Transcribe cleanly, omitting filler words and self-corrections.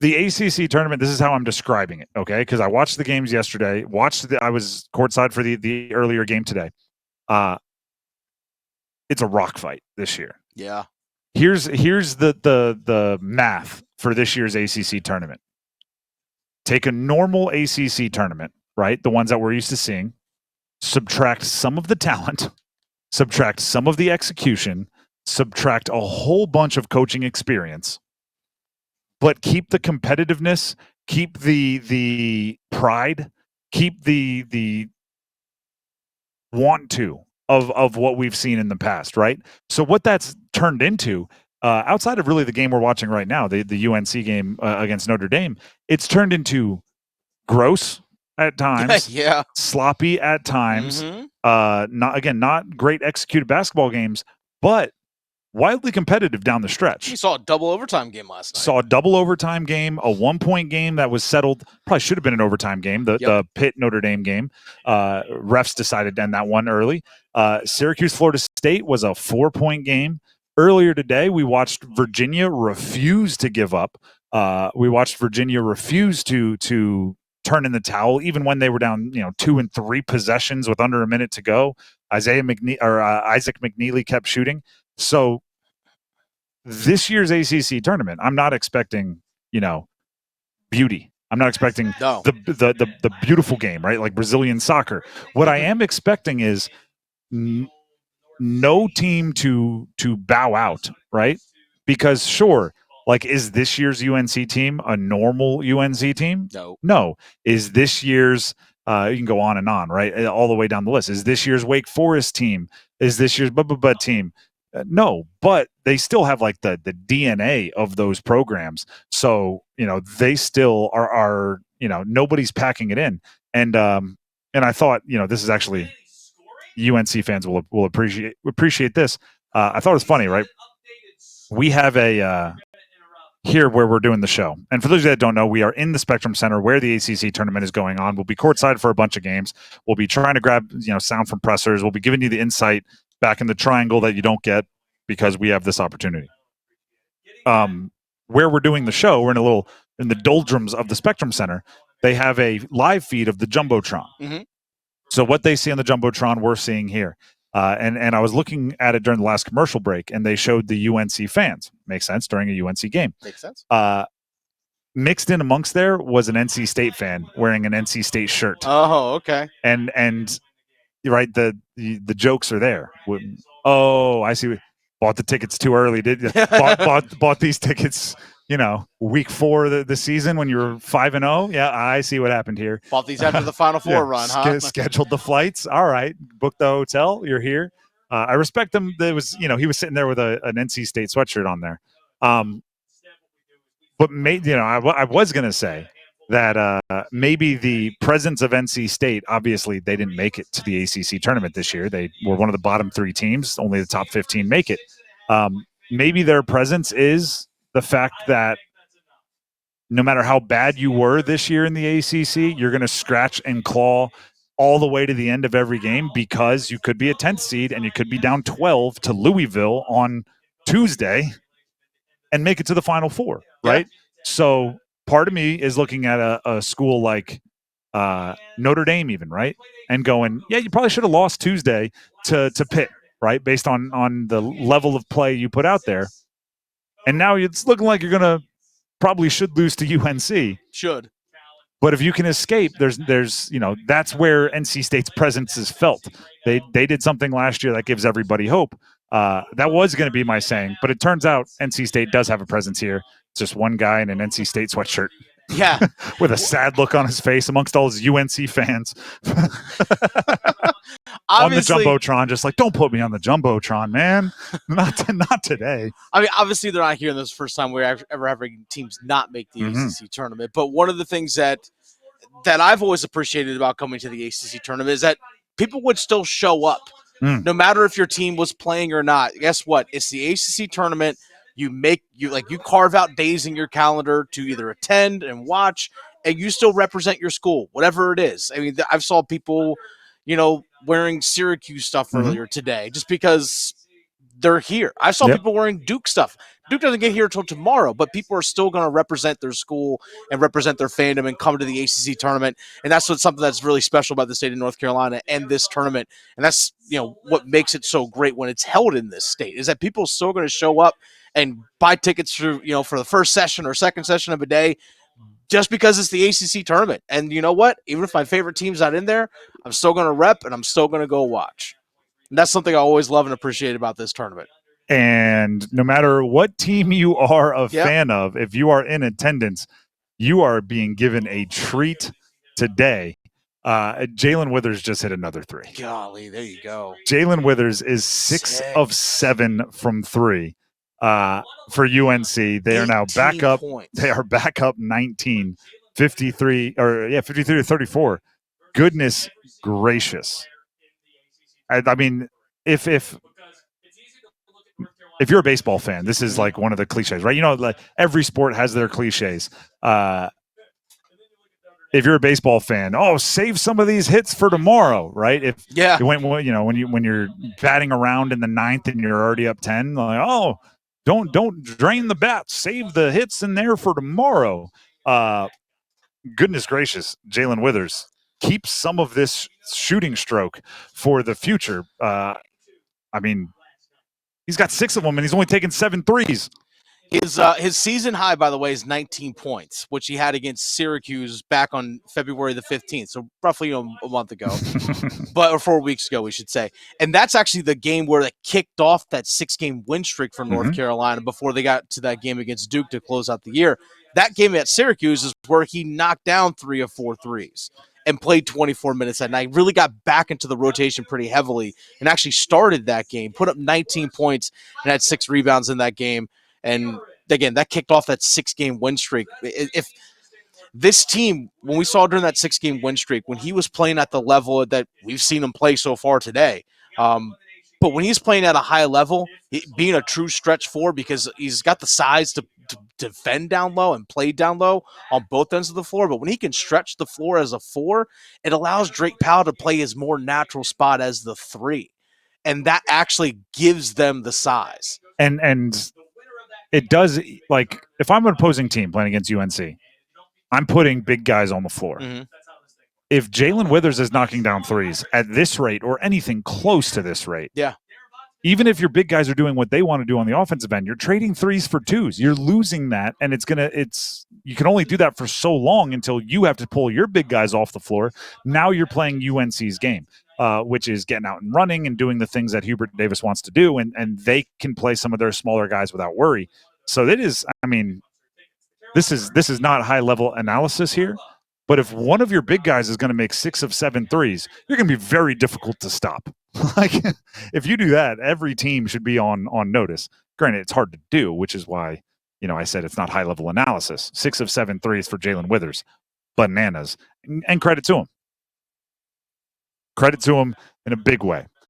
the ACC tournament, this is how I'm describing it, okay? Because I watched the games yesterday. I was courtside for the earlier game today. It's a rock fight this year. Yeah. Here's the math for this year's ACC tournament. Take a normal ACC tournament, right? The ones that we're used to seeing. Subtract some of the talent, subtract some of the execution, subtract a whole bunch of coaching experience, but keep the competitiveness, keep the pride, keep the want to of what we've seen in the past, right? So what that's turned into, outside of really the game we're watching right now, the UNC game against Notre Dame, it's turned into gross at times, yeah, sloppy at times, not great executed basketball games, but wildly competitive down the stretch. You saw a double overtime game last night. Saw a double overtime game, a 1-point game that was settled. Probably should have been an overtime game. The Pitt Notre Dame game. Refs decided to end that one early. Syracuse Florida State was a 4-point game. Earlier today, we watched Virginia refuse to give up. We watched Virginia refuse to turn in the towel, even when they were down, 2 and 3 possessions with under a minute to go. Isaac McNeely kept shooting. So this year's ACC tournament, I'm not expecting, beauty. I'm not expecting the beautiful game, right? Like Brazilian soccer. What I am expecting is no team to bow out, right? Because sure, like, is this year's UNC team a normal UNC team? No. Is this year's you can go on and on, right? All the way down the list. Is this year's Wake Forest team? Is this year's Bud team? No, but they still have like the DNA of those programs. So, they still are nobody's packing it in. And I thought, this is actually UNC fans will appreciate this. I thought it was funny, right? We have a here where we're doing the show. And for those of you that don't know, we are in the Spectrum Center where the ACC tournament is going on. We'll be courtside for a bunch of games. We'll be trying to grab, sound from pressers. We'll be giving you the insight back in the triangle that you don't get because we have this opportunity. Where we're doing the show, we're in the doldrums of the Spectrum Center. They have a live feed of the Jumbotron. Mm-hmm. So what they see on the Jumbotron, we're seeing here. And I was looking at it during the last commercial break, and they showed the UNC fans. Makes sense during a UNC game. Makes sense. Mixed in amongst there was an NC State fan wearing an NC State shirt. Oh, okay. And right, the jokes are there. Oh, I see. Bought the tickets too early. Bought these tickets. Week 4 of the season when you were 5-0. Yeah, I see what happened here. Bought these after the Final Four run, huh? Scheduled the flights. All right, booked the hotel. You're here. I respect him. There was, he was sitting there with an NC State sweatshirt on there. But I was gonna say that maybe the presence of NC State. Obviously, they didn't make it to the ACC tournament this year. They were one of the bottom 3 teams. Only the top 15 make it. Maybe their presence is the fact that no matter how bad you were this year in the ACC, you're going to scratch and claw all the way to the end of every game because you could be a 10th seed and you could be down 12 to Louisville on Tuesday and make it to the Final Four, right? Yeah. So part of me is looking at a school like Notre Dame even, right? And going, yeah, you probably should have lost Tuesday to Pitt, right? Based on the level of play you put out there. And now it's looking like you're going to probably should lose to UNC. Should. But if you can escape, there's that's where NC State's presence is felt. They did something last year that gives everybody hope. That was going to be my saying, but it turns out NC State does have a presence here. It's just one guy in an NC State sweatshirt. Yeah. With a sad look on his face amongst all his UNC fans. On the Jumbotron, just like, don't put me on the Jumbotron, man. Not today. I mean, obviously they're not hearing this first time we're ever having teams not make the ACC tournament. But one of the things that I've always appreciated about coming to the ACC tournament is that people would still show up. No matter if your team was playing or not. Guess what? It's the ACC tournament. You carve out days in your calendar to either attend and watch, and you still represent your school, whatever it is. I mean, I've saw people, wearing Syracuse stuff earlier today, just because they're here. I saw people wearing Duke stuff. Duke doesn't get here until tomorrow, but people are still going to represent their school and represent their fandom and come to the ACC tournament. And that's something that's really special about the state of North Carolina and this tournament. And that's, what makes it so great when it's held in this state, is that people are still going to show up and buy tickets for the first session or second session of a day, just because it's the ACC tournament. And you know what? Even if my favorite team's not in there, I'm still going to rep and I'm still going to go watch. And that's something I always love and appreciate about this tournament. And no matter what team you are a fan of, if you are in attendance, you are being given a treat today. Jalen Withers just hit another 3. Golly, there you go. Jalen Withers is 6 of 7 from 3 for UNC. They are now back up. Points. They are back up 19, 53 to 34. Goodness gracious. I mean, if you're a baseball fan, this is like one of the cliches, right? Like every sport has their cliches. If you're a baseball fan, save some of these hits for tomorrow, right? When you're batting around in the 9th and you're already up 10, like, don't drain the bat, save the hits in there for tomorrow. Goodness gracious, Jalen Withers, keep some of this shooting stroke for the future. I mean, he's got 6 of them, and he's only taken 7 threes. His season high, by the way, is 19 points, which he had against Syracuse back on February the 15th, so roughly a month ago, or 4 weeks ago, we should say. And that's actually the game where they kicked off that 6-game win streak for North Carolina before they got to that game against Duke to close out the year. That game at Syracuse is where he knocked down 3 of 4 threes and played 24 minutes that night. Really got back into the rotation pretty heavily and actually started that game, put up 19 points and had 6 rebounds in that game. And again, that kicked off that 6-game win streak. If this team, when we saw during that 6-game win streak, when he was playing at the level that we've seen him play so far today, but when he's playing at a high level, being a true stretch 4, because he's got the size to defend down low and play down low on both ends of the floor. But when he can stretch the floor as a 4, it allows Drake Powell to play his more natural spot as the 3. And that actually gives them the size. And it does, like, if I'm an opposing team playing against UNC, I'm putting big guys on the floor. If Jalen Withers is knocking down threes at this rate or anything close to this rate, even if your big guys are doing what they want to do on the offensive end, you're trading threes for twos. You're losing that, and you can only do that for so long until you have to pull your big guys off the floor. Now you're playing UNC's game, which is getting out and running and doing the things that Hubert Davis wants to do, and they can play some of their smaller guys without worry. So it is, I mean, this is not high-level analysis here, but if one of your big guys is going to make 6 of 7 threes, you're going to be very difficult to stop. Like, if you do that, every team should be on notice. Granted, it's hard to do, which is why, I said it's not high-level analysis. 6 of 7 threes for Jalen Withers. Bananas. And credit to him. Credit to him in a big way.